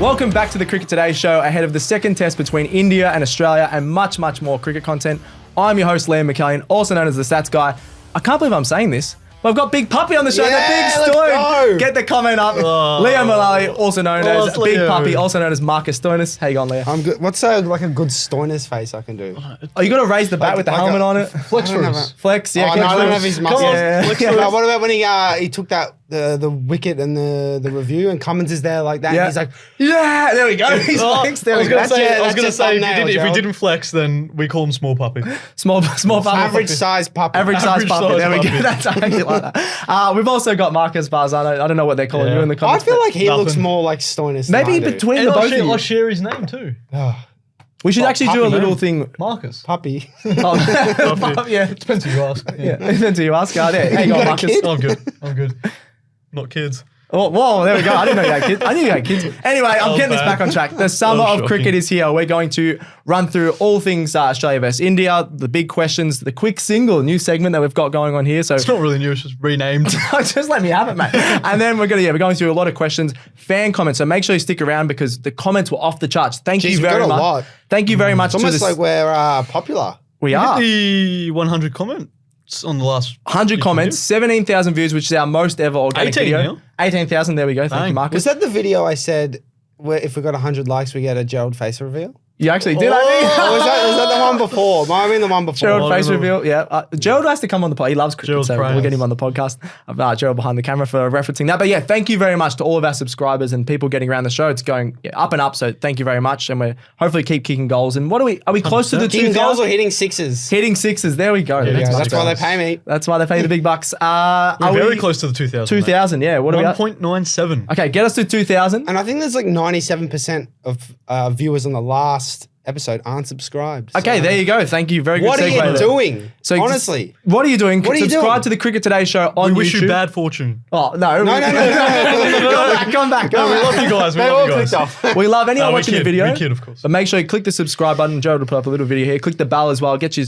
Welcome back to the Cricket Today show ahead of the second test between India and Australia and much, much more cricket content. I'm your host, Leo McAllion, also known as the Stats Guy. I can't believe I'm saying this, but I've got Big Puppy on the show. Yeah, the Big let's go. Get the comment up. Leo Mullaly, also known as Big Puppy, also known as Marcus Stoinis. How you going, Leo? I'm good. What's a good Stoinis face I can do? Oh, you got to raise the bat with the helmet on it. Flex for us. Flex, yeah. Oh, no, I don't have his muscles. Yeah. No, what about when he took that the wicket and the review and Cummins is there like that? Yeah. And he's like, yeah, there we go. He's flexed. There we go. I was going to say, if he Gerald. didn't flex, then we call him Small Puppy. Small puppy. average size puppy. Average size puppy. There we go. puppy. That's actually like that. We've also got Marcus Bazzano. I don't know what they're calling you in the I comments. feel like he Nothing. looks more like Stoinis. maybe than I do. between the both of you. I'll share his name too. We should actually do a Puppy, little man. thing. Marcus. Puppy. Oh, yeah. Depends who you ask. Yeah. Until you ask. There. How you going, Marcus? I'm good. I'm good. Not kids. Oh, whoa, there we go. I didn't know you had kids. I knew you had kids. Anyway, I'm getting this back on track. The summer of cricket is here. We're going to run through all things Australia versus India, the big questions, the quick single, new segment that we've got going on here. So It's not really new. It's just renamed. just let me have it, mate. And then we're going through a lot of questions, fan comments. So make sure you stick around because the comments were off the charts. Thank Jeez, you we very got a much. lot. Thank you very much. It's almost like we're popular. we Hit are. the 100 comments on the last 100 comments, 17,000 views, which is our most ever organic 18 video. now. 18,000. There we go. Thank you, Bang. Marcus. Was that the video I said where if we got 100 likes, we get a Gerald face reveal? You actually did, I Or think. was that the one before? Might have been the one before. Gerald I face don't know. reveal, yeah. Gerald has to come on the pod. He loves cricket, Gerald's so prayers. we'll get him on the podcast. Gerald behind the camera for referencing that. But yeah, thank you very much to all of our subscribers and people getting around the show. It's going up and up, so thank you very much. And we're hopefully keep kicking goals. And what are we close to the 100%. Kicking goals 2,000? or hitting sixes? Hitting sixes, there we go. Yeah, That's why they pay me. That's why they pay the big bucks. We're Are very we close to the 2,000. 2,000, yeah. What are we at? 1.97. Okay, get us to 2,000. And I think there's like 97% of viewers on the last episode aren't subscribed. Okay, So- there you go. Thank you. Very good What are segue you there. doing? So honestly. what are you doing? What are you Subscribe doing? to the Cricket Today show on We YouTube. wish you bad fortune. Oh, no. No. Come back. No, we love you guys. We They all love you clicked guys. off. We love anyone No, we watching kid, the video. we kid, of course. But make sure you click the subscribe button. Joe will put up a little video here. Click the bell as well. Get you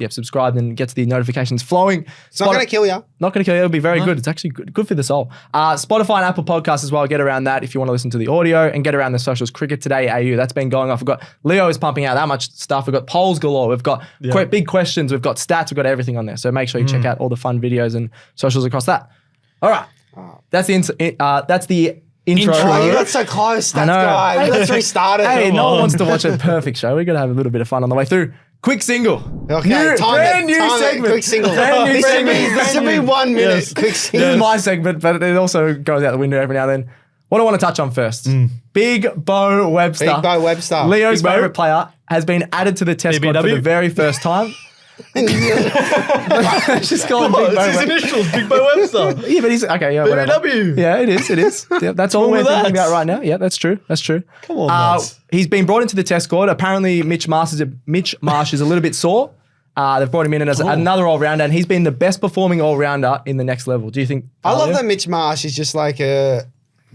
subscribed and get the notifications flowing. It's not going to kill you. Not going to kill you. It'll be very good. It's actually good for the soul. Spotify and Apple Podcasts as well. Get around that if you want to listen to the audio and get around the socials. Cricket Today AU. That's been going off. We've got Leo is pumping out that much stuff. We've got polls galore. We've got big questions. We've got stats. We've got everything on there. So make sure you check out all the fun videos and socials across that. All right. That's the intro. Oh, you got so close. That's know. guy. Let's restart it. Hey, Come no on. one wants to watch a perfect show. We're going to have a little bit of fun on the way through. Quick single. Okay, brand new segment. Quick single. Brand new This should be 1 minute. Yes. Quick This single. is my segment, but it also goes out the window every now and then. What I want to touch on first. Big Bo Webster. Big Bo Webster. Leo's Big Bo. favourite player has been added to the test squad for BBW. the very first time. Just call him Oh, Big Bo it's his Webster. initials, Big Bo Webster. Yeah, but he's okay. Yeah, whatever. BBW. Yeah, it is. Yeah, that's all wrong we're with thinking that? about right now. Yeah, that's true. Come on, mates. He's been brought into the test squad. Apparently, Mitch Marsh is a little bit sore. They've brought him in as another all-rounder, and he's been the best performing all-rounder in the next level. Do you think? I love Leo? that Mitch Marsh is just like a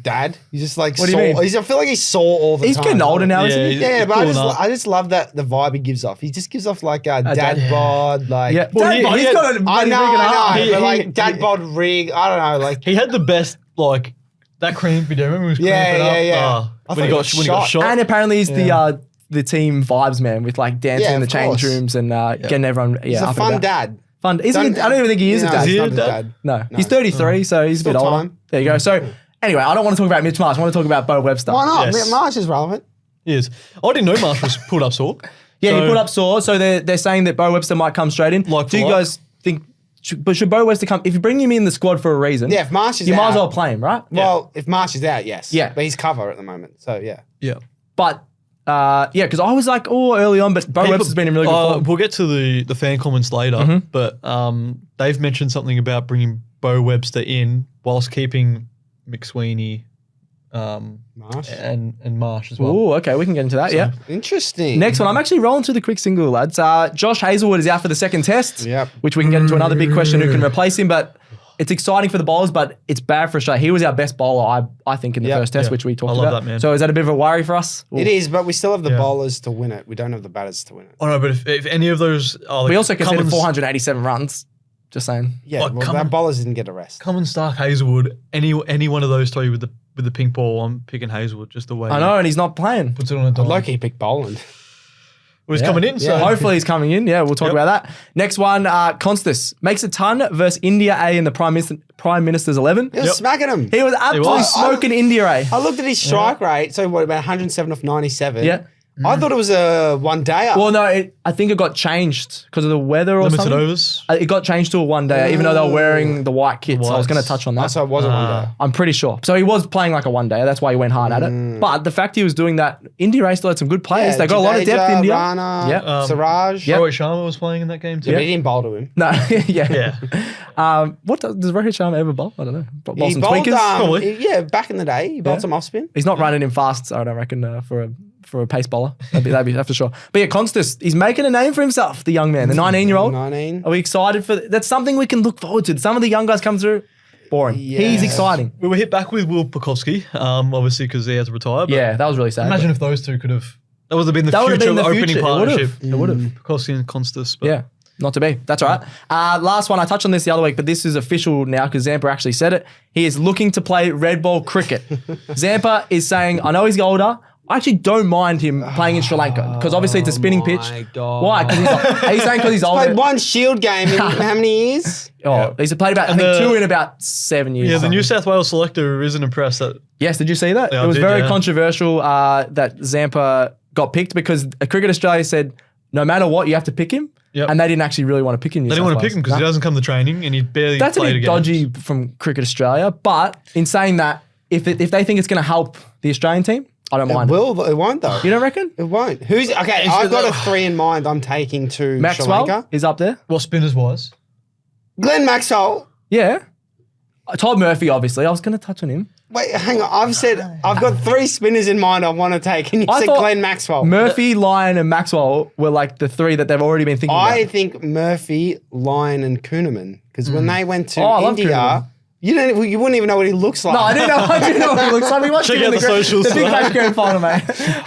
dad. He's just like What do you sore. mean? I feel like he's sore all the He's time. getting older now, isn't he? Yeah, but Pulling up. I just love that the vibe he gives off. He just gives off like a dad bod, like Yeah, Well, Dad he- bod, he he's had- got a I bloody know, rig and a half. I know, but He- like dad bod rig. I don't know, like He had the best, like, that cream video. Remember he was Yeah, creaming yeah, up? yeah. I When he thought got he got shot. And apparently he's the team vibes man with like dancing Yeah, in the of change course. rooms and getting everyone he's a up and fun about. dad. Fun. Isn't he? I don't even think he is a No, dad. he's he not a a dad? dad. No, he's 33, so he's a bit Still older. time. There you go. So anyway, I don't want to talk about Mitch Marsh. I want to talk about Bo Webster. Why not? Yes. Marsh is relevant. He is. I didn't know Marsh was pulled up sore. Yeah, So- he put up sore, so they're saying that Bo Webster might come straight in. Like Do you for like? guys think? Should Bo Webster come? If you bring him in the squad for a reason, Yeah, if Marsh is you out, might as well play him, right? Well, if Marsh is out, yes. Yeah. But he's cover at the moment, so yeah. Yeah. But because I was like, early on, but Bo Webster's been in really good form. We'll get to the fan comments later, but they've mentioned something about bringing Bo Webster in whilst keeping McSweeney Marsh. and Marsh as well. Oh, okay, we can get into that. Yeah. Interesting. Next one, I'm actually rolling through the quick single, lads. Josh Hazelwood is out for the second test, Yep. which we can get into another big question who can replace him, but it's exciting for the bowlers, but it's bad for Australia. He was our best bowler, I think, in the Yep. first test, Yeah. which we talked I love about. that, man. So is that a bit of a worry for us? It is, but we still have the Yeah. bowlers to win it. We don't have the batters to win it. Oh no, but if any of those are like We also conceded Cummins- 487 runs. Just saying. Yeah, Oh, well, come our on. bowlers didn't get a rest. Cummins, Stark, Hazelwood, any one of those three with the with the pink ball, I'm picking Hazelwood just the way I know, and he's not playing. puts it on a dime. Like he picked Boland. Well, he's coming in, so Hopefully he's coming in. Yeah, we'll talk about that. Next one, Constas makes a ton versus India A in the Prime Minister's 11. He was smacking him. He was absolutely smoking India A. I looked at his strike rate. So what, about 107 off 97? Yeah. I thought it was a one-dayer. Well, no, I think it got changed because of the weather or limited something. overs. It got changed to a one-day, even though they were wearing the white kits. I was going to touch on that. So it was a one-dayer. I'm pretty sure. So he was playing like a one-day. That's why he went hard at it. But the fact he was doing that, India A still had some good players. They got a lot of depth, India. Rana, Yeah. Siraj. Yep. Rohit Sharma was playing in that game too. But he didn't bowl to him. No, yeah. Yeah. What does Rohit Sharma ever bowl? I don't know. Bowl He some bowled, tweakers? Probably. yeah, back in the day, he bowled some off spin. He's not running him fast, I don't reckon, for a pace bowler. That'd be for sure. But yeah, Constas, he's making a name for himself, the young man, the 19-year-old. 19. Are we excited for that's something we can look forward to. Some of the young guys come through, boring. Yeah. He's exciting. We were hit back with Will Pukowski, obviously because he had to retire. But Yeah, that was really sad. imagine if those two could have. That would have been the That would have future been the opening future. partnership. It would have. Pukowski and Constas. But Yeah, not to be. That's all right. Last one, I touched on this the other week, but this is official now because Zampa actually said it. He is looking to play red ball cricket. Zampa is saying, I know he's older. I actually don't mind him playing in Sri Lanka because obviously it's a spinning pitch. God. Why? Because he's saying because he's older. Played one Shield game in how many years? He's played about, I think, 2 in about 7 years. Yeah, the New South Wales selector isn't impressed that. Yes, did you see that? Yeah, it was I did, very yeah. controversial that Zampa got picked because Cricket Australia said, no matter what, you have to pick him. Yep. And they didn't actually really want to pick him. They didn't want to pick him because he doesn't come to training and he barely That's a played bit games. dodgy from Cricket Australia. But in saying that, if they think it's going to help the Australian team, I don't mind. It won't though. You don't reckon? It won't. Who's okay? I've got a 3 in mind. I'm taking to Sri Maxwell Lanka. is up there. Well, spinners wise. Glenn Maxwell. Yeah. Todd Murphy, obviously. I was going to touch on him. Wait, hang on. I've got 3 spinners in mind I want to take, and you I said thought Glenn Maxwell. Murphy, Lyon, and Maxwell were like the 3 that they've already been thinking I about. think Murphy, Lyon, and Kuhneman because when they went to I love India, Kuhneman. you wouldn't even know what he looks like. No, I didn't know what he looks like. We watched Check him in out the socials. the Big Bash Grand Final, mate.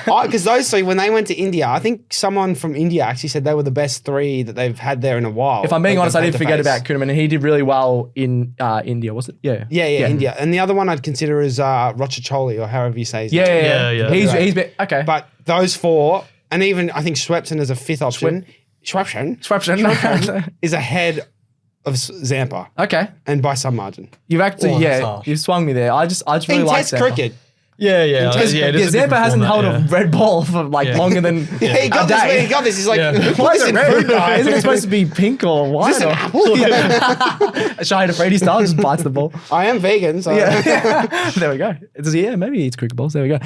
Because those 3, when they went to India, I think someone from India actually said they were the best 3 that they've had there in a while. If I'm being Like, honest, I they've did had forget to about face. Kuhneman, and he did really well in India, was it? Yeah. Yeah, India. And the other one I'd consider is Rochacholi, or however you say his name. Yeah. He's been, okay. But those 4, and even I think Swepson as a 5th option, Swepson is ahead of Zampa, Okay. and by some margin. You've actually, that's harsh. you've swung me there. I just really In like Test Zampa. cricket, Yeah. It is Yeah, a Zampa different hasn't format, held a red ball for longer than he a got this. day. He got this. He's like, Yeah. Why is it listen, red? fruit guy. Isn't it supposed to be pink or white? Is this an apple? Shahid Afridi style, just bites the ball. I am vegan, so Yeah. There we go. Maybe he eats cricket balls. There we go.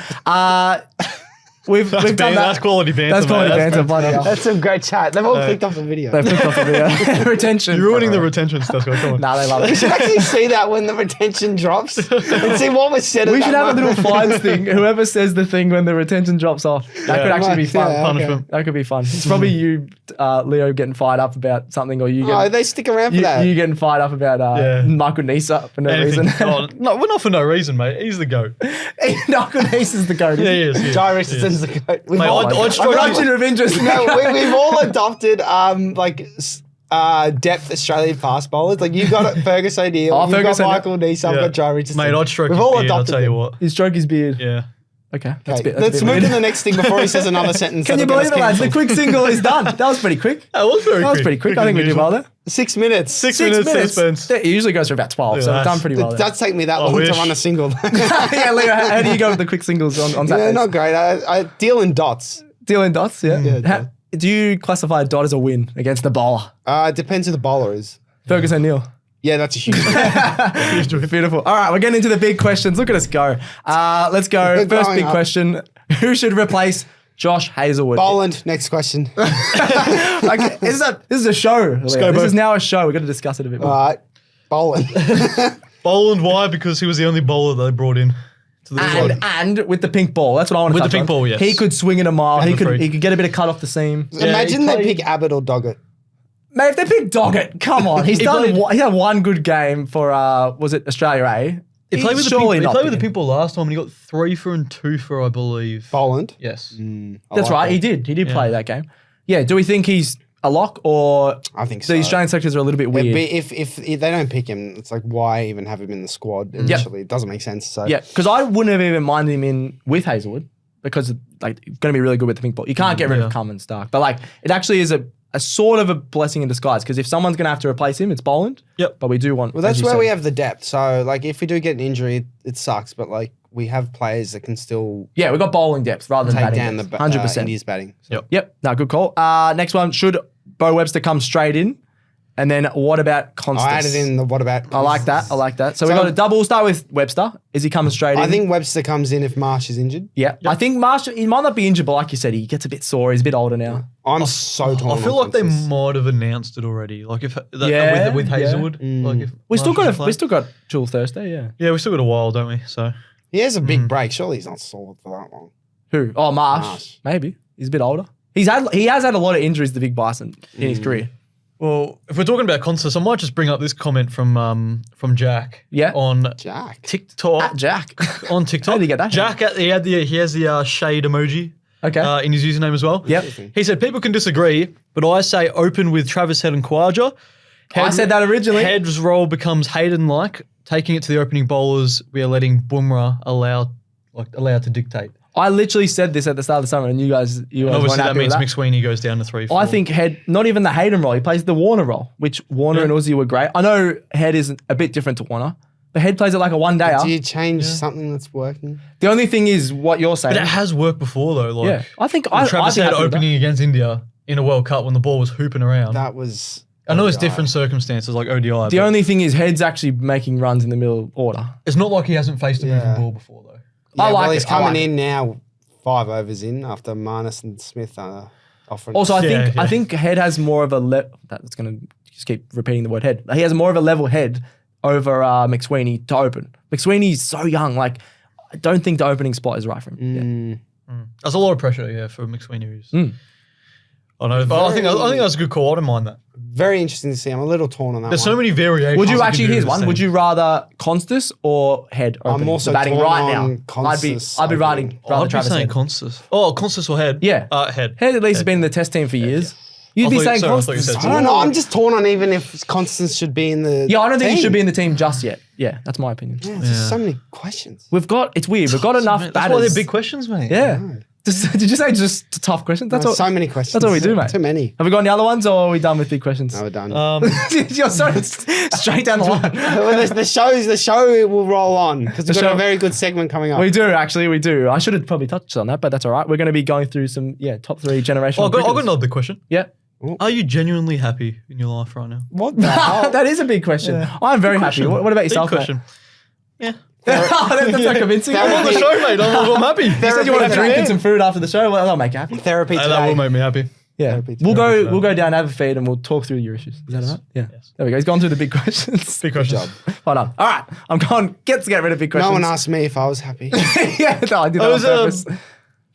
We've done that. That's quality banter. That's quality mate. banter. Bloody hell. that's some great chat. They've all clicked off the video. They've clicked off the video. Retention. You're ruining the retention stuff. Come on. Nah, they love You it. should actually see that when the retention drops and see what was said. We at should that have a moment. little fines thing. Whoever says the thing when the retention drops off, that could actually be fun. Yeah, Punishment. That could be fun. It's probably you, Leo, getting fired up about something, or you Oh, getting, they stick around for that. you getting fired up about Yeah. Michael Nisa for no Anything. reason. Oh, no, we're not for no reason, mate. He's the GOAT. Michael Nisa's the goat. Yeah, he is. He is. Jai Richardson's the goat. We've Mate, all- I'd strike Production you. of interest. no, we've all adopted depth Australian fast bowlers. Like you got Fergus O'Neill, Oh, you've Fergus got O'Neill. Michael Neese, I've Yeah. got Jai Richardson. Mate, I'd stroke We've his all beard, I'll adopted tell you them. what. He stroke his beard. Yeah. Okay. Okay, let's move to the next thing before he says another sentence. Can you that'll believe get it, us lads? The cancelled. quick single is done. That was pretty quick. That was very quick. That was pretty quick. I think we did well there. 6 minutes. 6 minutes suspense. It usually goes for about 12, so Yeah, we've done pretty well It there. does take me that I long to wish. run a single. Yeah, Leo, how do you go with the quick singles on yeah, Saturdays? not great. I deal in dots. Deal in dots, yeah. Yeah, Do you classify a dot as a win against the bowler? It depends who the bowler is. Fergus O'Neill. Yeah, that's a huge. Beautiful. All right, we're getting into the big questions. Look at us go. Let's go. We're First growing big up. question. Who should replace Josh Hazelwood? Boland, next question. Okay, this is a show, Leo. go, This bro. is now a show. We're going to discuss it a bit more. All right, Boland. Boland, why? Because he was the only bowler they brought in to the squad. And with the pink ball. That's what I want to With touch the pink on. ball, yes. He could swing it a mile. And He the could free. get a bit of cut off the seam. Imagine he they played- pick Abbott or Doggett. Mate, if they pick Doggett, come on. He had one good game for, was it Australia A? He played with the surely pink, he not played with the picking. pink ball last time and he got 3 for and 2 for, I believe. Boland. Yes. That's right. He did. He did play that game. Yeah. Do we think he's a lock, or I think so. the Australian selectors are a little bit weird? If they don't pick him, it's like, why even have him in the squad initially? It doesn't make sense. So Yeah, because I wouldn't have even minded him in with Hazelwood because like going to be really good with the pink ball. You can't get rid of Cummins Stark, but like it actually is a sort of a blessing in disguise because if someone's going to have to replace him, it's Boland. Yep. But we do want. Well, that's where we have the depth. So like if we do get an injury, it sucks. But like we have players that can still Yeah, we got bowling depth rather than take batting down depth. the 100%. India's batting. So. Yep. No, good call. Next one, should Bo Webster come straight in? And then what about Constance? I added in the what about? I like that. So we got a double. We'll start with Webster. Is he coming straight in? I think Webster comes in if Marsh is injured. Yeah. I think Marsh, he might not be injured, but like you said, he gets a bit sore. He's a bit older now. I'm so torn. I feel on like they Constance. might have announced it already. Like if with Hazelwood. Like if We still Marsh got is playing. we still got Jewel Thursday, yeah. Yeah, we still got a while, don't we? So He has a big break. Surely he's not solid for that long. Who? Oh, Marsh. Marsh. Maybe. He's a bit older. He has had a lot of injuries, the big bison, in his career. well, if we're talking about Constance, I might just bring up this comment from Jack. Yeah. On Jack. TikTok. At Jack. On TikTok. How did he get that? Jack he has the shade emoji. Okay. In his username as well. Yep. He said people can disagree, but I say open with Travis Head and Khawaja. I said that originally. Head's role becomes Hayden-like. Taking it to the opening bowlers, we are letting Bumrah allowed to dictate. I literally said this at the start of the summer, and you guys And weren't obviously that happy with means McSweeney goes down to 3-4. I think Head, not even the Hayden role, he plays the Warner role, which Warner and Uzi were great. I know Head is a bit different to Warner, but Head plays it like a one-dayer. Do you change something that's working? The only thing is what you're saying. But it has worked before though. Like, Yeah. I think Travis I'd Head be happy with that. opening against India in a World Cup when the ball was hooping around. That was. I know it's ODI. different circumstances like ODI. The but only thing is Head's actually making runs in the middle order. it's not like he hasn't faced a moving ball before though. Yeah, I like well, he's it. I coming like in now, 5 overs in after Marnus and Smith offering. Also, Yeah. I think Head has more of a that's going to just keep repeating the word Head. He has more of a level head over McSweeney to open. McSweeney's so young. Like, I don't think the opening spot is right for him. Yeah. That's a lot of pressure, for McSweeney. I know, but I think that's a good call. I don't mind that. very interesting to see. I'm a little torn on that. There's one. so many variations. Would you can actually, do here's with one. this Would team. you rather Constas or Head opening? I'm also the batting torn right on now. Constas I'd be writing opening. rather I'd be Travis saying Head. Constas. Oh, Constas or Head? Yeah. Head. Head at least has been in the test team for years. You'd be saying I thought you Constas. said I don't know. I'm just torn on even if Constance should be in the. Yeah, I don't think he team. should be in the team just yet. Yeah, that's my opinion. Yeah, there's just so many questions. It's weird. We've got enough That's batters. why they're big questions, mate. Yeah. Did you say just tough questions? That's all. So many questions. That's all we do, mate. Too many. Have we got any other ones, or are we done with big questions? No, we're done. You're so straight down the line. Well, the show will roll on because we've got show- a very good segment coming up. We do, actually, we do. I should have probably touched on that, but that's all right. We're going to be going through some, top 3 generational Oh, I've got cricketers. another big question. Yeah. Are you genuinely happy in your life right now? What the hell? That is a big question. I'm very happy. What about Big yourself, mate? question. Yeah. That's not convincing. That I'm on the would show, mate. I'm happy. You said you want to Therapy drink and today. some food after the show. Well, that'll make you happy. Therapy That will today. make me happy. Yeah. Therapy We'll today. go down, have a feed, and we'll talk through your issues. Is that all right? Yeah. Yes. There we go. He's gone through the big questions. Big question. job. Hold on. All right. I'm going. Get rid of big questions. No one asked me if I was happy. Yeah, no, I did that I on was, purpose.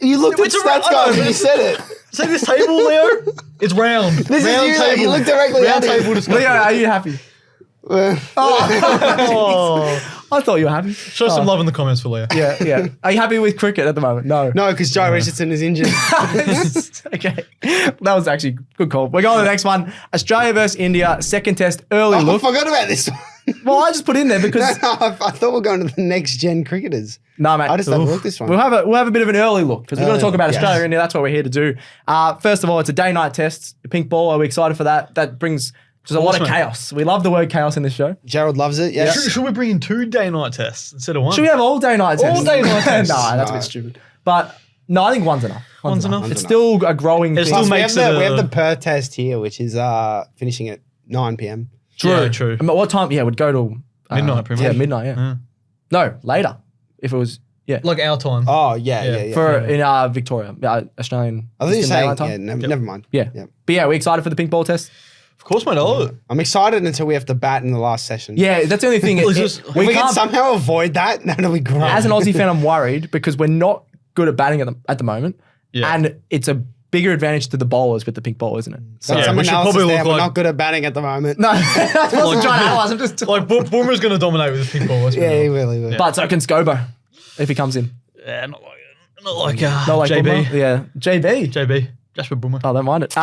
You looked at It's a stats I know, guys and you said it. See this table, Leo? It's round. This round is you. table. You look directly round at table it. discussion. Leo, are you happy? Oh. I thought you were happy. Show some love in the comments for Leo. Yeah. Are you happy with cricket at the moment? No. No, because Joe Richardson is injured. Okay. That was actually a good call. We're going to the next one. Australia versus India, second test, early I look. forgot about this one. Well, I just put in there because I thought we were going to the next gen cricketers. no, mate. I just overlooked this one. We'll have a bit of an early look because we're going to talk about Yes. Australia and India. That's what we're here to do. First of all, it's a day-night test. Pink ball. Are we excited for that? That brings just a lot of Awesome. chaos. We love the word chaos in this show. Gerald loves it. Yes. Should we bring in 2 day-night tests instead of 1? Should we have all day-night tests? All day-night tests. No, that's a bit stupid. But no, I think one's enough. One's enough? It's One's still a growing It's thing. still Plus, we makes have it we a- have the Perth test here, which is finishing at 9 p.m. Yeah, true. But what time? Yeah, it would go till Midnight, pretty much. Yeah, midnight. Yeah. No, later. If it was Like our time. Oh, yeah. for in Victoria, Australian. I think you're Eastern saying, Daylight time. never mind. Yeah. Yep. But yeah, we're excited for the pink ball test. Of course, mate. I love it. I'm excited until we have to bat in the last session. Yeah, that's the only thing. Well, it's just- If we can can't- somehow avoid that, that'll be great. as an Aussie fan, I'm worried because we're not good at batting at the moment, Yeah. and it's a bigger advantage to the bowlers with the pink ball, isn't it? So That's Yeah, some we should analysis probably there. look We're like- not good at batting at the moment. no, I wasn't trying to analyze. I'm just. Like, Boomer's going to dominate with his pink ball. let's be Yeah, he real. will. He will. But so can Scobo if he comes in. Yeah, not like Not like JB. Boomer. Yeah, JB. JB. Jasper Boomer. I don't mind it.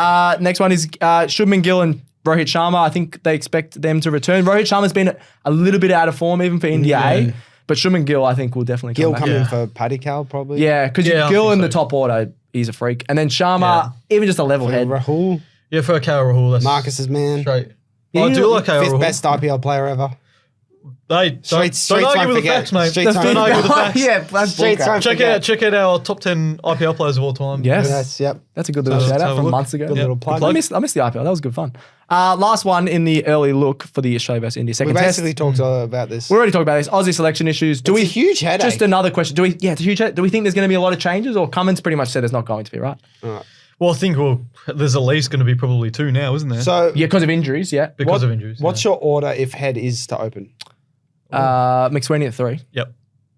Next one is Shubman Gill and Rohit Sharma. I think they expect them to return. Rohit Sharma's been a little bit out of form even for India A, but Shubman Gill I think will definitely come back. Coming for Paddy Cal probably. Yeah, because Gill in the top order, he's a freak. And then Sharma, even just a level head. Rahul. Yeah, for KL Rahul. That's Marcus's man. straight. I do like KL Fifth Rahul. best IPL player ever. Hey, don't Streets argue won't with the forget. facts, mate. Streets Don't argue with the facts. Yeah, that's Streets bullcrap. won't Check out our top 10 IPL players of all time. Yes. Yes, yep. That's a good little Let's shout have out a from look. months ago. Good little plug. I missed the IPL. That was good fun. Last one in the early look for the Australia vs India We second test. basically talked about this. We already talked about this. Aussie selection issues. It's a huge headache. Just another question. It's a huge headache. Do we think there's going to be a lot of changes, or Cummins pretty much said there's not going to be, right? Well, I think there's at least going to be probably 2 now, isn't there? So Yeah, because of injuries. Yeah. because of injuries. what's your order if head is to open? McSweeney at 3. Yep.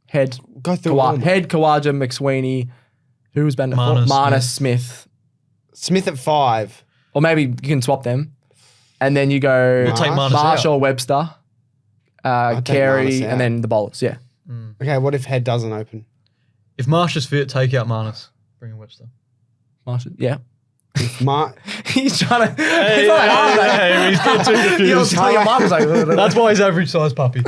Head. Go through all of them. Head. Kawaja. McSweeney. Who was batting at 4? Marnus, Marnus Smith. Smith at 5. Or maybe you can swap them, and then you go We'll take Marnus Marshall, out. Webster, take Carey, Marnus out. and then the bowlers. Yeah. Okay, what if head doesn't open? If Marsh is fit, take out Marnus. Bring in Webster. Marshall. Yeah. Mar- He's trying to. Hey, it's not hard, mate. hey, he's getting too Your confused. mum was like, That's why he's average size puppy.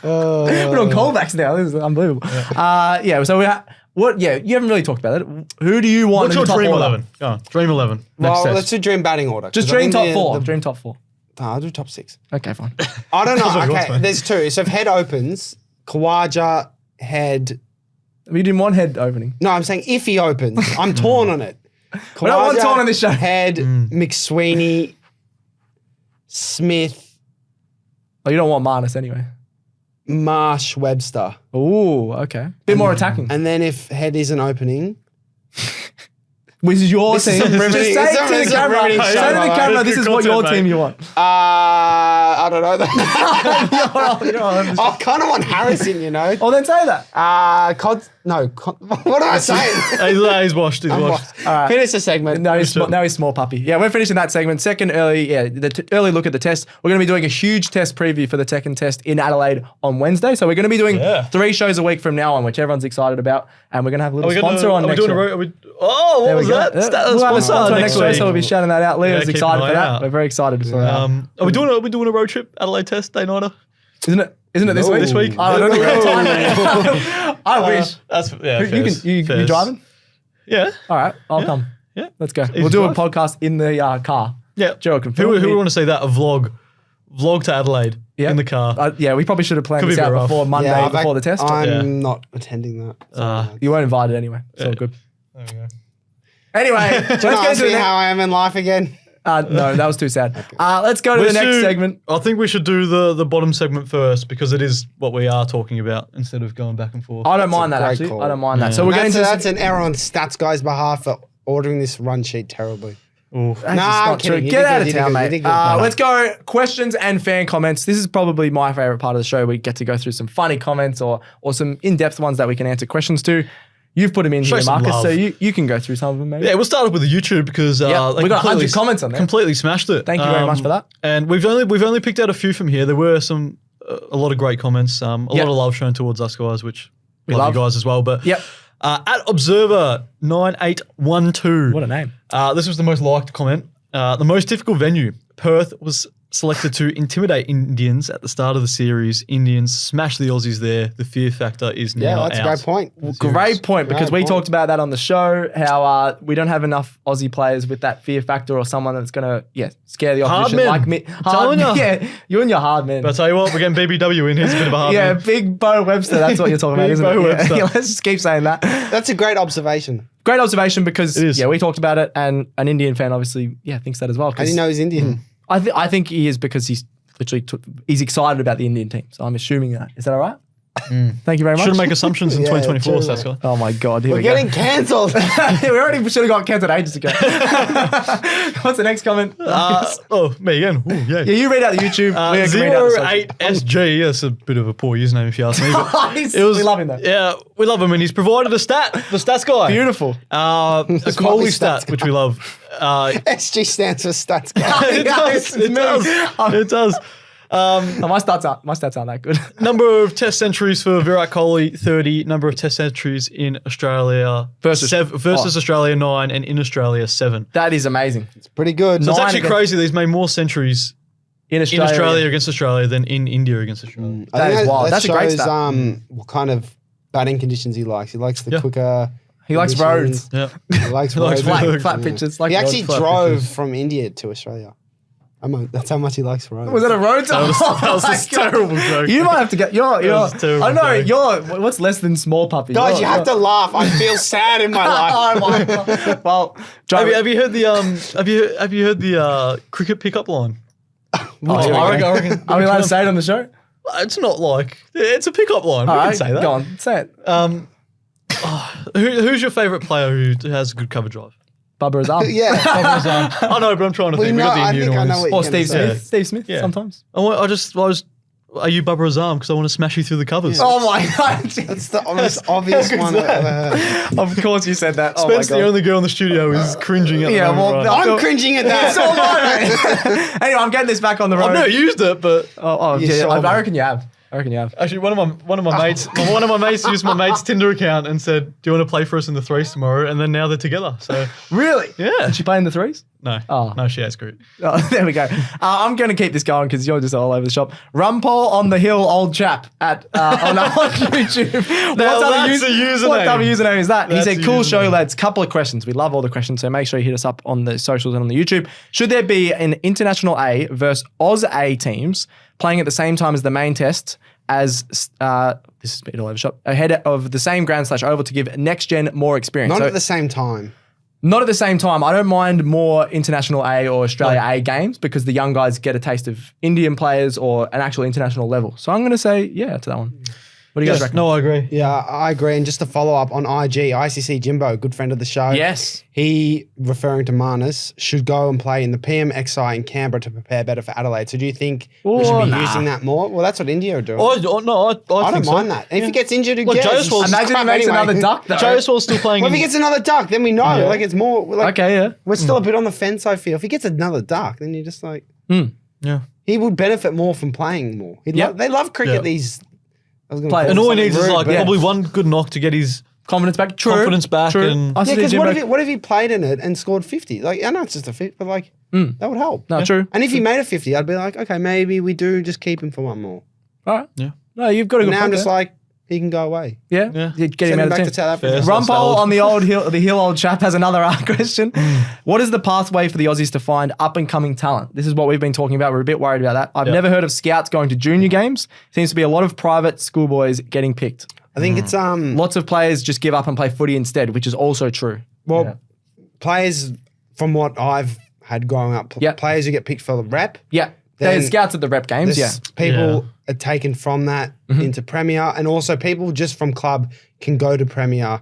we're on callbacks now. This is unbelievable. Yeah. So what? Yeah, you haven't really talked about it. Who do you want What's in your the top dream order? 11? Go on. Dream 11. Next well, test. let's do dream batting order. Just 'cause I dream think top 4. the- Dream top 4. I'll do top 6. Okay, fine. I don't know. what he wants, Okay, mate. there's 2. So if head opens, Kawaja, head. We didn't want head opening. No, I'm saying if he opens. I'm torn on it. We don't want Kawaja, torn on this show. Head, McSweeney, Smith, Oh, you don't want Marnus anyway. Marsh, Webster. Ooh, okay. Bit more attacking. And then if head isn't opening, Which is your This is team. a riveting- Just say it's it a- to the it's a camera. riveting Say show, to the mate. camera, It's this good is what your content, team mate. you want. I don't know. You're on. I kind of want Harrison, you know. Oh, then say that. What am I saying? He's washed. He's washed. Finish the segment. Now he's small puppy. Yeah, we're finishing that segment. Second early, early look at the test. We're going to be doing a huge test preview for the second test in Adelaide on Wednesday. So we're going to be doing 3 shows a week from now on, which everyone's excited about. And we're going to have a little sponsor on next show. What There we was go. that? We'll have a sponsor next next show, week. so we'll be shouting that out. Leo's keep excited an for eye that. out. We're very excited for that. Are we doing a road trip Adelaide test day nighter? Isn't it this week? This week? I don't know. We have time, mate. I wish. That's yeah. You driving? Yeah. All right, I'll come. Yeah. Let's go. We'll do a drive. podcast in the car. Yeah. Gerald can Who film would me. want to see that? A vlog to Adelaide Yeah. in the car. Yeah, we probably should have planned Could this be a out bit rough. before Monday, Yeah, before the test. I'm Yeah. not attending that. You weren't invited anyway. It's all good. There we go. Anyway, let's Can I go ask to the me next. how I am in life again? No, that was too sad. Let's go to the next segment. I think we should do the bottom segment first because it is what we are talking about instead of going back and forth. I don't mind that great actually. call. I don't mind that. Yeah. So we're going That's to. an error on Stats Guy's behalf for ordering this run sheet terribly. That's Nah, just I'm not true. kidding. You Get did out good, of you did town, good, you mate. did good. Let's go questions and fan comments. This is probably my favorite part of the show. We get to go through some funny comments or some in-depth ones that we can answer questions to. You've put them in Show here, some Marcus, love. so you can go through some of them, maybe. Yeah, we'll start off with the YouTube because Yep, they we got 100 completely- comments on there. Completely smashed it. Thank you very much for that. And we've only picked out a few from here. There were a lot of great comments. A lot of love shown towards us guys, which we love you guys as well. But Yep. at Observer 9812. What a name. This was the most liked comment. The most difficult venue. Perth was selected to intimidate Indians at the start of the series. Indians smashed the Aussies there. The fear factor is now Yeah, that's a out. great point. Great point, because Great we point. talked about that on the show, how we don't have enough Aussie players with that fear factor or someone that's going to, scare the Hard opposition. men. Like me. Telling ya. Yeah, you and your hard men. But I'll tell you what, we're getting BBW in. Here's a bit of a hard Yeah, man. big Bo Webster, that's what you're talking about, Big isn't Bo it? Yeah. Webster. Yeah, let's just keep saying that. That's a great observation. Great observation because, It is. we talked about it, and an Indian fan obviously, thinks that as well. How do you know he's Indian? I think he is because he's literally he's excited about the Indian team. So I'm assuming that. Is that all right? Thank you very much. Shouldn't make assumptions in Yeah, 2024, true, Saskia. Oh my God, here We're we go. getting cancelled. We already should have got cancelled ages ago. What's the next comment? Me again. Ooh, Yeah, you read out the YouTube. We're gonna read out the social. 08SG. That's a bit of a poor username if you ask me. but We love him though. Yeah, we love him, and he's provided a stat. The stats guy. Beautiful. A might be Coley stats stat, guy. which we love. SG stands for Stats Guy. It does. It does. It does. My stats aren't that good. Number of Test centuries for Virat Kohli, 30. Number of Test centuries in Australia versus Australia, 9, and in Australia, 7. That is amazing. It's pretty good. So it's actually crazy. He's made more centuries In in Australia, Australia against Australia than in India against Australia. That is wild. That's a great shows, stat. what kind of batting conditions he likes. He likes the quicker. He likes roads. Yeah. He likes roads. Flat pitches. Like He actually flat drove pitches. from India to Australia. That's how much he likes roads. Was it a road? That was a terrible joke. You might have to get. You're. was a terrible I know. joke. You're. What's less than small puppy? Guys, you have to laugh. I feel sad in my life. Oh my God. Well, Have you heard the have you heard the cricket pickup line? I reckon. Are we allowed to say it on the show? It's not like it's a pickup line. We All can right, say that. Go on, say it. Who's your favourite player who has a good cover drive? Bubba Azam. Yeah. I know, but I'm trying to think. We know, got the I Indian think I know ones. what Or you're gonna Steve say. Smith. Steve Smith. Yeah. Sometimes. I was. Are you Bubba Azam? Because I want to smash you through the covers. Oh my God. That's the most obvious one I've ever heard. Of course you said that. Oh Spence, my the God. only girl in the studio, is cringing at the Yeah, moment. well, right? I'm cringing at that. So am I, mate. Anyway, I'm getting this back on the road. I've never used it, but You Yeah. saw I me. reckon you have. actually, one of my mates used my mate's Tinder account and said, "Do you want to play for us in the threes tomorrow?" And then now they're together. So Really? Yeah. Did she play in the threes? no, Oh. no, she has great. Oh, there we go. I'm going to keep this going because you're just all over the shop. Rumpole on the hill, old chap on YouTube. that's a username. What type of username is that? That's he said, a "Cool show, username. lads. Couple of questions. We love all the questions, so make sure you hit us up on the socials and on the YouTube. Should there be an International A versus Oz A teams playing at the same time as the main test?" As this is a bit all over the shop, ahead of the same ground/oval to give next gen more experience. Not So- at the same time. not at the same time. I don't mind more International A or Australia A games because the young guys get a taste of Indian players or an actual international level. So I'm going to say yeah to that one. What do you guys reckon? No, I agree. Yeah, I agree. And just to follow up on IG, ICC Jimbo, good friend of the show. Yes. He, referring to Marnus, should go and play in the PMXI in Canberra to prepare better for Adelaide. So do you think we should be using that more? Well, that's what India are doing. I I think don't mind that. And if he gets injured, who Like cares? Jaiswal's- It's Imagine he crap makes anyway. another duck though. Jaiswal's still playing. Well, if he gets another duck, then we know. Yeah. Like, it's more like Okay, yeah. we're still a bit on the fence, I feel. If he gets another duck, then you're just like, yeah. he would benefit more from playing more. Yep. They love cricket, Yeah. these. I was gonna Players. call And it all he something needs is rude, like but- probably one good knock to get his Confidence back. True. confidence back. True. And I Yeah, see because Jimbo- what if he played in it and scored 50? Like, I know it's just a 50, but like, that would help. No, true. And if he made a 50, I'd be like, okay, maybe we do just keep him for one more. All right. Yeah. No, you've got a good Now I'm point just there. like, he can go away. Yeah. Yeah. You get Send him him out back of to the team. South Africa. Fair. Rumpole Solid. on the hill old chap has another question. What is the pathway for the Aussies to find up and coming talent? This is what we've been talking about. We're a bit worried about that. I've never heard of scouts going to junior games. Seems to be a lot of private schoolboys getting picked. I think it's Lots of players just give up and play footy instead, which is also true. well, players from what I've had growing up, Yeah. players who get picked for the rep. Yeah. Then There's scouts at the rep games, There's yeah. people are taken from that into Premier, and also people just from club can go to Premier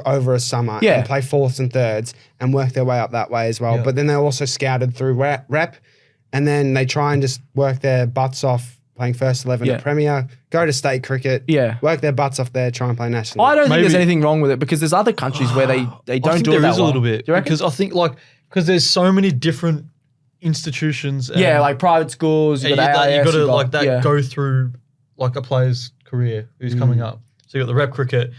over a summer Yeah. and play fourths and thirds and work their way up that way as well. Yeah. But then they're also scouted through rep, and then they try and just work their butts off playing first 11 Yeah. at Premier, go to state cricket, Yeah. work their butts off there, try and play national. I don't think there's Maybe- anything wrong with it because there's other countries where they I don't think do it there that is a well. little bit Do you reckon? because I think because there's so many different institutions. And Yeah, like private schools, you you got AIS, got to you got- like that yeah. go through like a player's career who's coming up. So you got the rep cricket,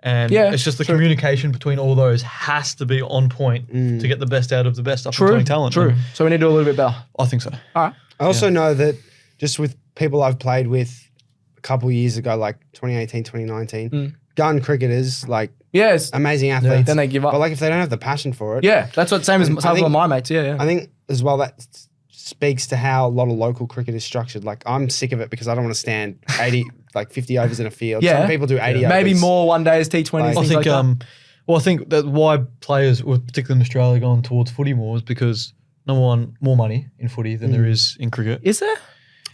and Yeah, it's just the true. communication between all those has to be on point to get the best out of the best up and coming talent. True. And So we need to do a little bit better. I think so. All right. I also know that just with people I've played with a couple years ago, like 2018, 2019, gun cricketers, like Yes. amazing athletes. Then they give up. But like if they don't have the passion for it, Yeah, that's what same as I some think- of my mates. Yeah, yeah. I think as well that speaks to how a lot of local cricket is structured. Like I'm sick of it because I don't want to stand 80, like 50 overs in a field. Yeah. Some people do 80 overs. Maybe more one days, T20s, Like- I things think like that. I think that why players, particularly in Australia, gone towards footy more is because number one, more money in footy than there is in cricket. Is there?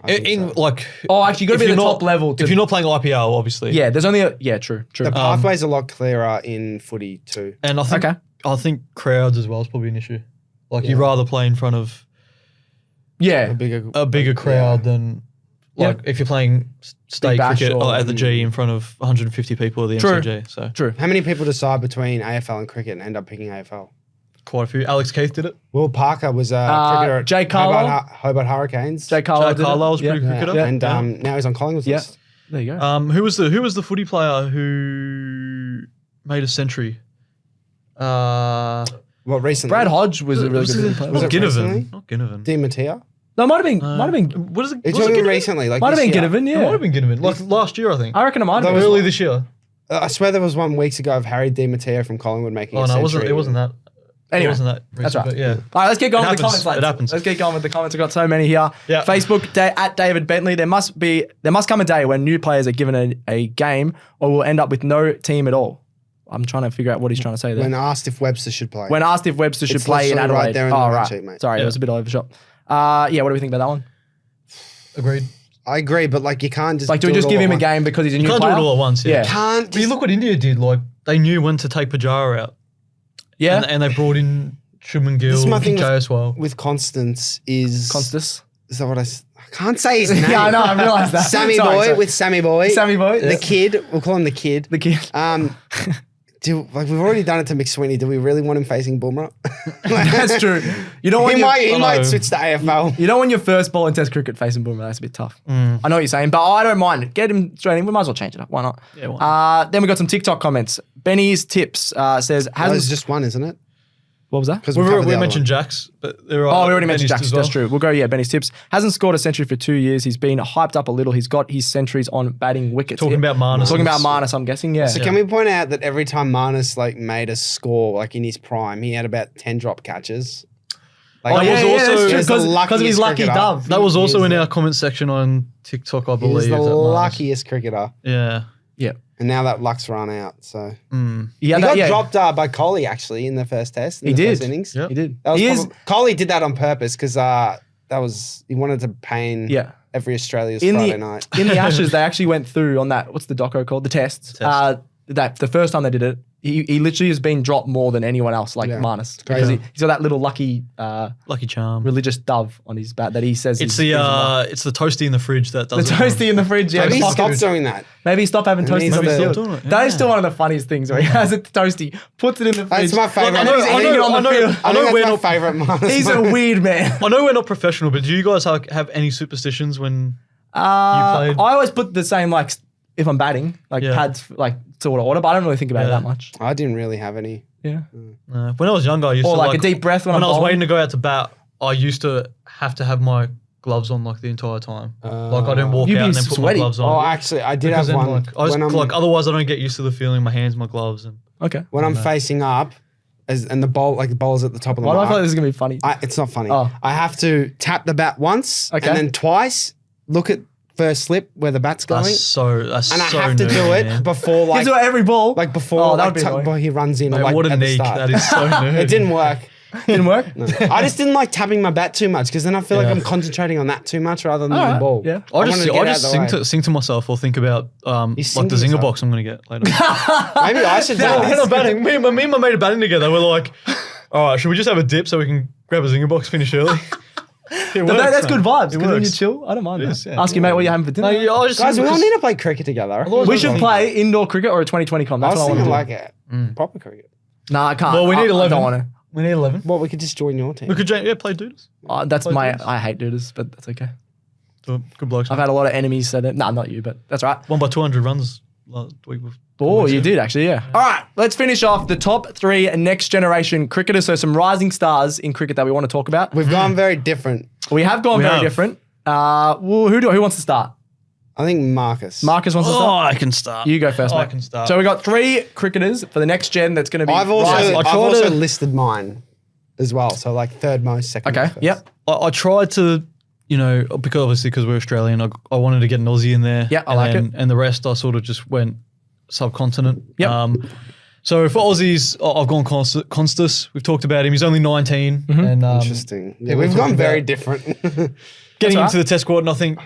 I think In so. like, Oh, actually, you got to if be at you're the not- top level. if you're not playing IPL, obviously. yeah, there's only a true. The pathway's a lot clearer in footy too. And Okay. I think crowds as well is probably an issue. Like you'd rather play in front of Yeah, a bigger crowd than like if you're playing state bash cricket or- at the G in front of 150 people at the True. MCG. So true. How many people decide between AFL and cricket and end up picking AFL? Quite a few. Alex Keith did it. Will Parker was a cricketer at Jay Carlisle. Hobart Hurricanes. Jay Carlisle. Jay Carlisle's pretty Yeah. cricketer. And now he's on Collingwood's Yeah. list. There you go. Who was the footy player who made a century? What, recently? Brad Hodge was a really good player. Was Not it recently? Ginnivan. Not Ginnivan. Di Matteo? No, it might have been. What is it? It's Was it only Ginnivan? recently. Like Might have this been year. Ginnivan, It yeah. might have been Ginnivan. Like last year, I think. I reckon it might have That been. was Early this year. I swear there was one weeks ago of Harry Di Matteo from Collingwood making Oh a no, century. it wasn't that. Anyway, it wasn't that. that's recent, right. But yeah. All right, let's get going It with the happens. comments. Lads. It happens. Let's get going with the comments. We've got so many here. Yeah. Facebook at David Bentley. There must come a day when new players are given a game, or we'll end up with no team at all. I'm trying to figure out what he's trying to say there. When asked if Webster should play. When asked if Webster should It's play in literally Adelaide. right there in the oh, run right. sheet, mate. Sorry, it Yeah. was a bit overshot. Yeah, what do we think about that one? Agreed. I agree, but like you can't just Like, do we it just all give at him a once. game because he's a You new can't player? do it all at once. Yeah. Yeah. Can't But you just, look what India did. Like they knew when to take Pujara out. Yeah. And they brought in Shubman Gill, This is my thing with- JSL. with Constance is Constus. Is that what I can't say his name. Yeah, I know. I realised that. Sammy Sorry, Boy sorry. with Sammy Boy. Sammy Boy. The kid. We'll call him the kid. The kid. Like we've already done it to McSweeney. Do we really want him facing Boomerang? That's true. You don't want He might switch to AFL. You know when your first ball in Test cricket facing Boomerang, that's a bit tough. I know what you're saying, but I don't mind. Get him straight in. We might as well change it up. Why not? Yeah, why Then we got some TikTok comments. Benny's Tips says, There's just one, isn't it? what was that? Because We mentioned Jacks, but there are. Oh, we already mentioned Benny's Jax. as well. That's true. We'll go, Benny's Tips. Hasn't scored a century for 2 years. He's been hyped up a little. He's got his centuries on batting wickets. Talking about Marnus. Talking about Marnus, I'm guessing, yeah. So can we point out that every time Marnus like made a score, like in his prime, he had about 10 drop catches. Like, that was also- he's the because of his luckiest lucky cricketer. dove. That was also He in is our comment section on TikTok, I believe. He's the that Marnus. luckiest cricketer. Yeah. Yeah. And now that luck's run out. So He he got yeah. dropped by Coley actually in the first test. In He the did. First innings. Yep. He did. That was He is, Coley did that on purpose because he wanted to pain yeah. every Australia's In Friday night. In the Ashes, they actually went through on that, what's the doco called? The test. That the first time they did it, he literally has been dropped more than anyone else, like Yeah. Marnus. It's Because crazy. he's got that little lucky Lucky charm. religious dove on his bat that he says It's is- it's the toasty in the fridge that the does it. toasty in the fridge. Yeah, Maybe he fuck stopped it. doing that. Maybe he stopped having Maybe toasties on he the stopped field. doing it, That is yeah. still one of the funniest things where he has a toasty, puts it in the fridge. That's my favourite. And then he's I eating it know- on the I know- field. I I think know that's we're my not- favourite Marnus. He's a weird man. I know we're not professional, but do you guys have any superstitions when played? I always put the same, like, if I'm batting, like Yeah. pads, like sort of order, but I don't really think about it Yeah. that much. I didn't really have any. Yeah. When I was younger, I used Or to like a deep breath when I'm I was bowling. waiting to go out to bat, I used to have my gloves on like the entire time. Like I didn't walk You'd out be and then put my sweaty. gloves Oh, on. actually, I did Because have then, one. like, otherwise I don't get used to the feeling, my hands, my gloves, and Okay. When I'm facing up, and the ball's at the top of the Why do I mark. feel like this is going to be funny? It's not funny. Oh. I have to tap the bat once Okay. and then twice. Look at first slip where the bat's going, that's so and I so have to do nerdy, it man. before You like do it every ball. before Oh, that like, would be annoying. before he runs in. Mate, or, like, what a at the neek. start. That is so nerdy. It didn't work. Didn't work? I just didn't like tapping my bat too much because then I feel like Yeah. I'm concentrating on that too much rather than the Alright, ball. yeah. I just sing sing to myself or think about like sing the to zinger yourself? box I'm gonna get later. Maybe I should do When that. I'm batting, me and my mate are batting together. We're like, all right, should we just have a dip so we can grab a zinger box, finish early? It But works, that's man. good vibes. It Because when you works. chill, I don't mind It that. is, yeah. Ask your mate what you're having for dinner. Like, I just Guys, we all just- need to play cricket together. We should play indoor cricket or a 2020 comp. I That's was what I thinking want to do. like a proper cricket. Nah, I can't. Well, we need I 11. don't want to. We need 11. Well, we could just join your team. We could play dudes. That's Play my. dudes. I hate dudes, but that's okay. Good blokes. I've had a lot of enemies said it. Nah, not you, but that's right. Won by 200 runs last week. Oh, you did actually, yeah. All right, let's finish off the top 3 next generation cricketers. So some rising stars in cricket that we want to talk about. We've gone very different. We have gone We very have. different. Well, who wants to start? I think Marcus. Marcus wants to Oh, start. I can start. You go first, I mate. can start. So we got 3 cricketers for the next gen. That's going to be. I've rising. also listed mine as well. So like third most, second Okay. most. first. Yep. I tried to, because we're Australian, I wanted to get an Aussie in there. Yeah, I like it. And the rest, I sort of just went subcontinent. Yep. So for Aussies, I've gone Constus. We've talked about him. He's only 19. And Interesting. Yeah, we've we've gone talked very about- different. getting That's into the test squad, and I think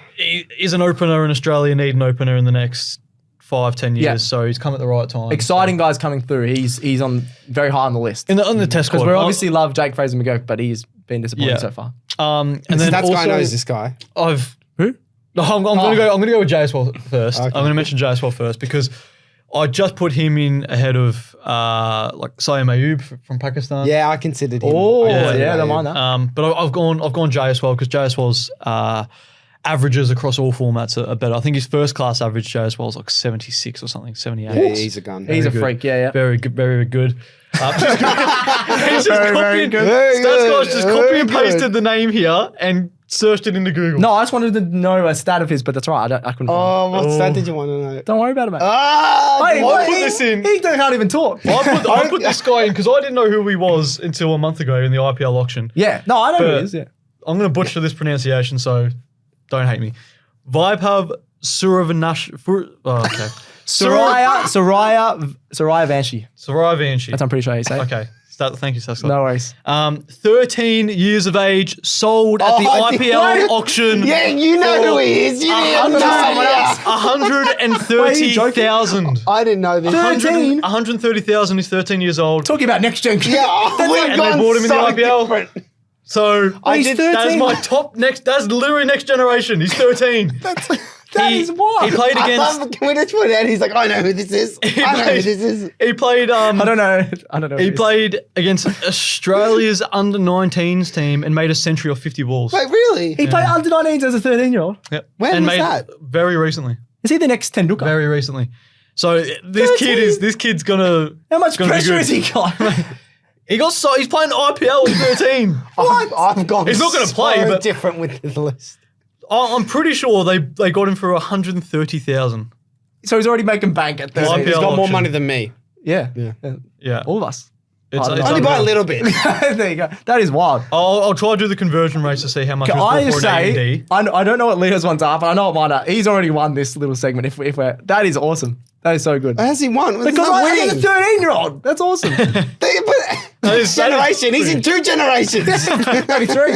he's an opener, and Australia need an opener in the next 5-10 years. Yeah. So he's come at the right time. Exciting guys coming through. He's on very high on the list. On the test squad. Because we obviously love Jake Fraser McGurk, but he's been disappointing Yeah. so far. and then That also, guy knows this guy. I've Who? No, I'm going to go with JSwell first. Okay. I'm going to mention JSwell first because I just put him in ahead of like Sayyid Ayub from Pakistan. Yeah, I considered him. Oh, I considered yeah, don't Ayub. mind that. But I've gone Jay as well because Jay as well's averages across all formats are better. I think his first class average Jay as well is like 76 or something, 78. Yeah, he's a gun. He's a good. freak, yeah. Very good, very good. He's just Very copying, good. Very Stats good. Guy's just Very copy and good. pasted the name here and searched it into Google. No, I just wanted to know a stat of his, but that's right. I couldn't find it. Oh, what stat did you want to know? Don't worry about it, mate. Ah, Hey, I put he- this in. He can't even talk. I put this guy in because I didn't know who he was until a month ago in the IPL auction. Yeah. No, I know who But- he is, yeah. I'm going to butcher this pronunciation, so don't hate me. Vaibhav Suravanash. Okay. Soraya Vanshi. Sarai Vanshi. That's I'm pretty sure how you say it. Okay. Thank you, Saskia. No worries. 13 years of age, sold at the IPL auction. Yeah, you know who he is. You didn't know someone else. 130,000. I didn't know this. 13? 130,000. He's 13 years old. Talking about next gen. Yeah, we've and they gone bought him in the so IPL. different. So He's 13. that's my top next. That's literally next generation. He's 13. That is wild. He played I against. love, can we just put it out? He's like, I know who this is. I know who this is. He played. I don't know. He played against Australia's under-19s team and made a century off 50 balls. Wait, really? He played under 19s as a 13-year-old. Yep. When and was made that? Very recently. Is he the next Tenduka? Very recently. So this kid's gonna. How much gonna be pressure good. has he got? He's playing IPL at 13. I've gone He's not gonna play, so but- different with the list. I'm pretty sure they got him for 130,000. So he's already making bank at 13. IPL He's got more auction. money than me. Yeah. Yeah. All of us. It's Only unreal. by a little bit. There you go. That is wild. I'll try to do the conversion rates to see how much it Can was I before just an say, AED. I don't know what Leo's ones are, but I know what mine are. He's already won this little segment. If we're that is awesome. That is so good. Has he won? There's Because no I am a winning. 13-year-old. That's awesome. Generation. He's in 2 generations. 33.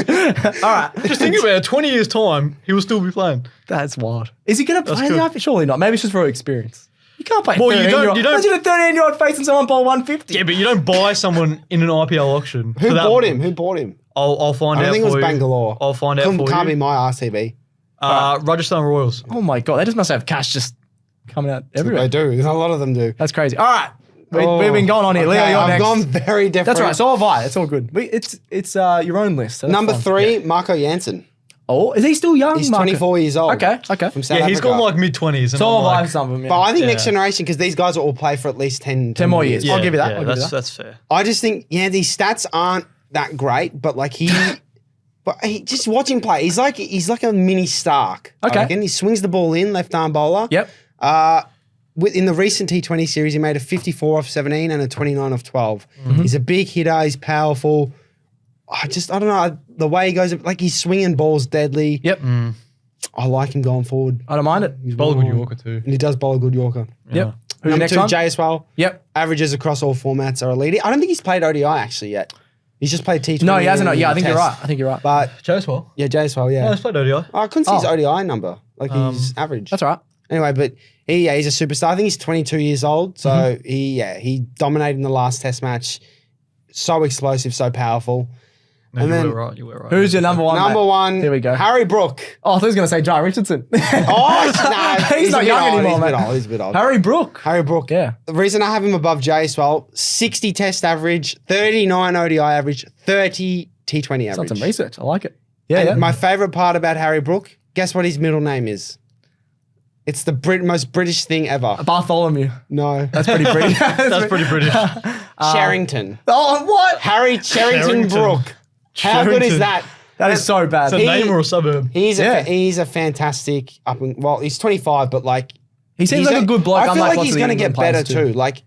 All right. Just think about it, 20 years' time, he will still be playing. That's wild. Is he going to play in the cool. IPL? Surely not. Maybe it's just for experience. You can't play Well, you 13-year-old. don't- Imagine a 13-year-old facing someone bowl 150. Yeah, but you don't buy someone in an IPL auction. Who for that- bought him? Who bought him? I'll find out I think it for was you. Bangalore. I'll find out for Can't be you. my RCB. Rajasthan Royals. Oh my God. They just must have cash just coming out everywhere. They do. A lot of them do. That's crazy. All right. We've been going on here. Okay, Leo, you're I've next. gone very different. That's right. So have I. It's all good. It's your own list. So that's Number fine. 3, Marco Jansen. Oh, is he still young? He's Marco? 24 years old. Okay. From South Yeah, he's Africa. gone like mid-20s. So have I for some of them. Yeah. But I think Yeah. next generation, because these guys will all play for at least 10 more years. I'll give you that. I'll give you that. That's fair. I just think, these stats aren't that great, but like just watch him play. He's like a mini Stark. I Okay. reckon. He swings the ball in, left arm bowler. Yep. In the recent T20 series, he made a 54 off 17 and a 29 off 12. He's a big hitter. He's powerful. I don't know. The way he goes, like he's swinging balls deadly. Yep. I like him going forward. I don't mind it. He's bowled a good Yorker too. And he does bowl a good Yorker. Yep. Who's Number next 2, one? Jay as well. Yep. Averages across all formats are elite. I don't think he's played ODI actually yet. He's just played T20. No, he hasn't. and Yeah, I think you're Test. right. I think you're right. But Jay as well. yeah, Jay as well, yeah. Yeah, let's play ODI. I couldn't see his Oh. ODI number. Like he's average. That's all right. Anyway, but he's a superstar. I think he's 22 years old. So he dominated in the last Test match. So explosive, so powerful. No, And you then- were right. You were right. Who's your number one? Number mate? 1, Here we go. Harry Brook. Oh, I thought he was going to say Jai Richardson. Oh, no, He's not a bit young old, anymore, he's mate. He's a bit old. Harry Brook. Harry Brook. Yeah. The reason I have him above Jay as well, 60 Test average, 39 ODI average, 30 T20 Done average. some research. I like it. Yeah, And yeah. my favourite part about Harry Brook, guess what his middle name is? It's the most British thing ever. Bartholomew. No. That's pretty British. That's pretty British. Sherrington. Oh, what? Harry Sherrington Sherrington. Brook. How good is that? That is so bad. It's a name or a suburb. He's Yeah. he's a fantastic well, he's 25, but like He seems he's like a good bloke. I feel unlike like lots he's of the going to England get better players too. Like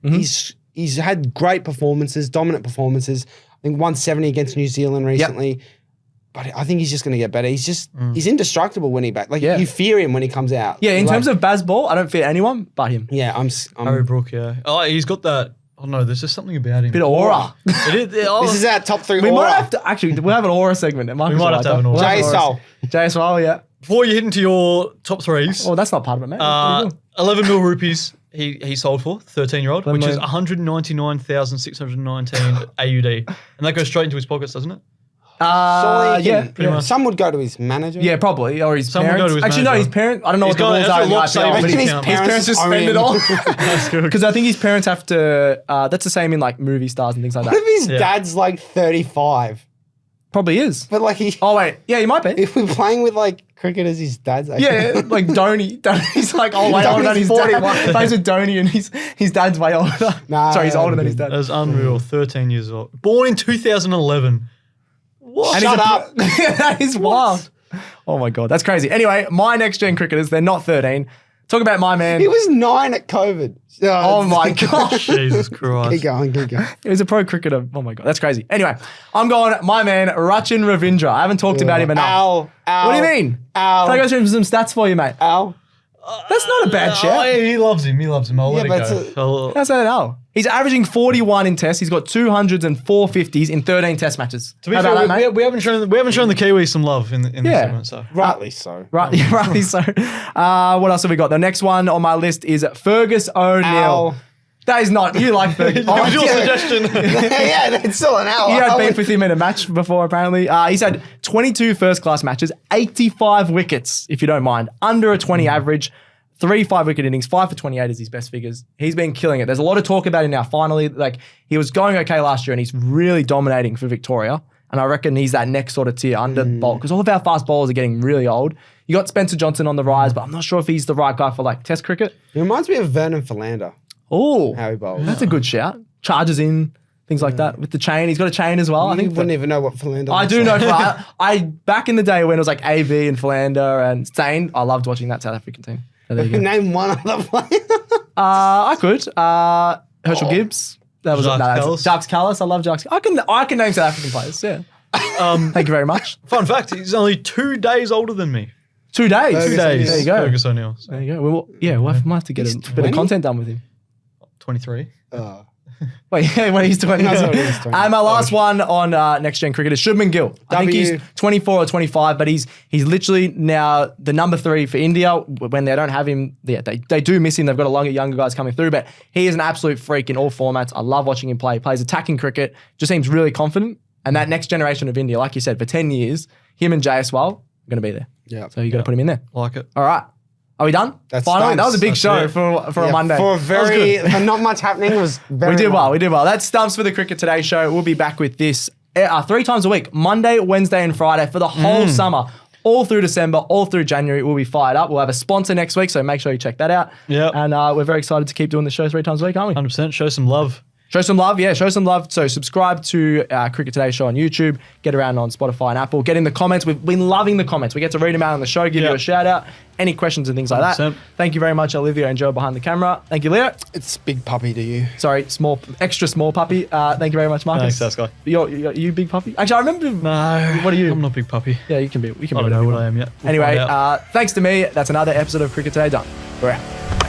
he's had great performances, dominant performances. I think 170 against New Zealand recently. But I think he's just going to get better. He's just he's indestructible when he back. Like Yeah. you fear him when he comes out. Yeah, in Like, terms of Baz Ball, I don't fear anyone but him. yeah, Harry Brook, yeah. Oh, he's got that. Oh no, there's just something about him. Bit of aura. It is, this is our top 3 We aura. might have to actually. We'll have an aura segment. We might have to have an aura. JSL. JSL, yeah. Before you hit into your top 3s, Oh, that's not part of it, man. What are you doing? 11 mil rupees he sold for, 13-year-old, which is 11 199,619 AUD. And that goes straight into his pockets, doesn't it? Surely he can- pretty much. Some would go to his manager. Yeah, probably. Or his Some would go parents. to his Actually, no, manager. his parents. I don't know what the got- rules that's are a in the lot IPL, saving but Imagine his account. his parents just own spend it him. all. That's good. Because I think his parents have to. That's the same in like movie stars and things like What that. if his Yeah. dad's like 35? Probably is. But like he, Oh wait, yeah, he might be. if we're playing with like cricketers, his dad's like, Yeah, like Dhoni. Dhoni's like way older than his dad. 41. Plays with Dhoni and his dad's way older. Nah, Sorry, he's older than his good. dad. That's unreal. 13 years old. Born in 2011. What? And Shut he's up. that is wild. Oh my god, that's crazy. Anyway, my next gen cricketers, they're not 13. Talk about my man. He was 9 at COVID. Oh my gosh. Jesus Keep Christ. going, keep going. He was a pro cricketer. Oh my god, that's crazy. Anyway, I'm going my man Rachin Ravindra. I haven't talked about him enough. Ow, ow. What do you mean? Ow. Can I go through some stats for you, mate? Ow. That's not a bad Oh, shout. he loves him. He loves him. I'll let Yeah, it but go. it's How's that now? He's averaging 41 in tests. He's got 200s and 450s in 13 test matches. To be How fair, about that, mate? we haven't shown the Kiwis some love in this Yeah. segment. So Rightly so. Right, yeah, rightly so. What else have we got? The next one on my list is Fergus O'Neill. Ow. That is not. You like Fergus. That was your yeah. suggestion. Yeah, it's still an hour. You had beef with him in a match before, apparently. He's had 22 first-class matches, 85 wickets, if you don't mind, under a 20 average, 3 5-wicket innings, 5 for 28 is his best figures. He's been killing it. There's a lot of talk about him now. Finally, like he was going okay last year, and he's really dominating for Victoria. And I reckon he's that next sort of tier under Bolt, because all of our fast bowlers are getting really old. You got Spencer Johnson on the rise, but I'm not sure if he's the right guy for like Test cricket. It reminds me of Vernon Philander, Oh, how he bowls. that's a good shout. Charges in, things like that. With the chain, he's got a chain as well. I You think wouldn't even know what Philander I looks do know. like. I back in the day when it was like AB and Philander and Stain, I loved watching that South African team. So there you go. Name one other player. I could. Herschel Gibbs. That was Jacques Kallis. Jacques Kallis. I love Jacques. I can name South African players. Yeah. Thank you very much. Fun fact: he's only 2 days older than me. 2 days. Fergus 2 days. There you go. Fergus O'Neill. So There you go. Well, yeah, we'll might have to get a bit 20? of content done with him. 23. Wait, yeah, when he's 20. That's what it is, 20. And my last one on Next Gen Cricket is Shubman Gill. I think he's 24 or 25, but he's literally now the number 3 for India. When they don't have him, they do miss him. They've got a lot of younger guys coming through, but he is an absolute freak in all formats. I love watching him play. He plays attacking cricket, just seems really confident. And that next generation of India, like you said, for 10 years, him and JSwal are going to be there. Yeah. So you got to put him in there. Like it. All right. Are we done? That's Finally, done. that was a big That's show it. for a Monday. For That was for not much happening, it was very we did well. long. We did well. That's Stumps for the Cricket Today show. We'll be back with this 3 times a week, Monday, Wednesday, and Friday for the whole summer. All through December, all through January, we'll be fired up. We'll have a sponsor next week, so make sure you check that out. Yep. And we're very excited to keep doing the show 3 times a week, aren't we? 100%. Show some love. Show some love, yeah, show some love. So subscribe to Cricket Today show on YouTube, get around on Spotify and Apple, get in the comments. We've been loving the comments. We get to read them out on the show, give you a shout out, any questions and things like that. 100%. Thank you very much, Olivia and Joe behind the camera. Thank you, Leo. It's big puppy to you. Sorry, extra small puppy. Thank you very much, Marcus. Thanks, Sasky. You big puppy? Actually, I remember. No. What are you? I'm not big puppy. Yeah, you can be. We can I be don't know whatever what you I want. am yet. We'll Anyway, find out. thanks to me. That's another episode of Cricket Today done. We're out.